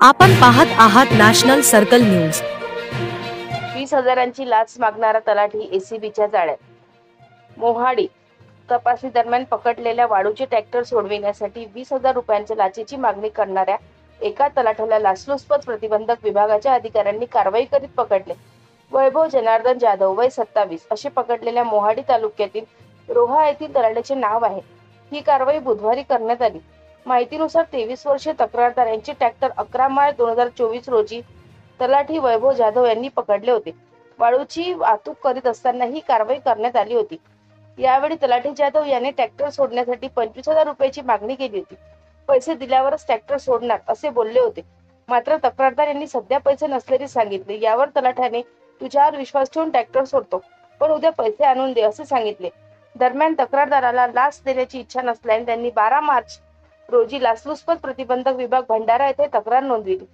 आपण पाहत आहात नॅशनल सर्कल न्यूज। 20,000ची लाच मागणारा तलाठी एसीबीच्या जाळ्यात। मोहाडी तपासणी दरम्यान पकडलेल्या वाळूचे ट्रॅक्टर सोडविण्यासाठी 20,000 रुपयांच्या लाचेची मागणी करणाऱ्या एका तलाठ्याला लाचलुचपत प्रतिबंधक विभागाच्या अधिकाऱ्यांनी कारवाई करीत पकडले। वैभव जनार्दन जाधव वय 27 असे पकडलेल्या मोहाडी तालुक्यातील रोहा येथील तलाठ्याचे नाव आहे। ही कारवाई बुधवारी करण्यात आली। माहितीनुसार 23 वर्षीय तक्रारदार यांचे ट्रॅक्टर 11 मार्च 2024 रोजी तलाठी वैभव जाधव यांनी पकडले होते। वाळूची वाहतूक करीत असताना ही कारवाई करण्यात आली होती। यावेळी तलाठी जाधव यांनी ट्रॅक्टर सोडण्यासाठी 25,000 रुपयाची मागणी केली होती। पैसे दिल्यावरच ट्रॅक्टर सोडणार असे बोलले होते। मात्र तक्रारदार यांनी सध्या पैसे नसल्याचे सांगितले। यावर तलाठ्याने तुझ्यावर विश्वास ठेवून ट्रॅक्टर सोडतो, पण उद्या पैसे आणून दे असे सांगितले। दरम्यान तक्रारदाराला लाच देण्याची इच्छा नसल्याने त्यांनी 12 मार्च रोजी लाचलुचपत प्रतिबंधक विभाग भंडारा येथे तक्रार नोंदविली।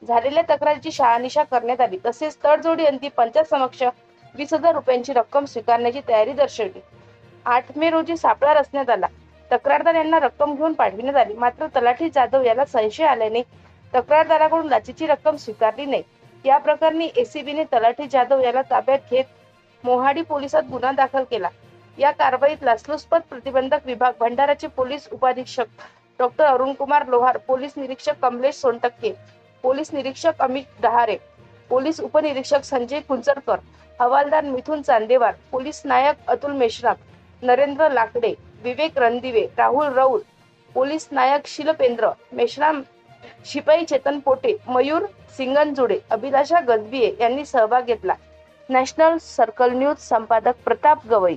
झालेल्या तक्रारीची शहानिशा करण्यात आली, तसेच तडजोडी अंती पंचासमक्ष 20,000 रुपयांची रक्कम स्वीकारण्याची तयारी दर्शवली। 8 मे रोजी सापळा रचण्यात आला। तक्रारदार यांना रक्कम घेऊन पाठविण्यात आली, मात्र तलाठी जाधव याला संशय आल्याने तक्रारदाराकडून लाचेची रक्कम स्वीकारली नाही। या प्रकरणी एसीबीने तलाठी जाधव याला ताब्यात घेत मोहाडी पोलिसात गुन्हा दाखल केला। या कारवाईत लाचलुचपत प्रतिबंधक विभाग भंडाराचे पोलीस उपाधीक्षक डॉक्टर अरुणकुमार लोहार, पोलीस निरीक्षक कमलेश सोनटक्के, पोलीस निरीक्षक अमित डहारे, पोलीस उपनिरीक्षक संजय कुंचरकर, हवालदार मिथुन चांदेवार, पोलीस नायक अतुल मेश्राम, नरेंद्र लाकडे, विवेक रणदिवे, राहुल राऊल, पोलीस नायक शिलपेंद्र मेश्राम, शिपाई चेतन पोटे, मयूर सिंगनजुडे, अभिलाषा गजबिये यांनी सहभाग घेतला। नॅशनल सर्कल न्यूज संपादक प्रताप गवई।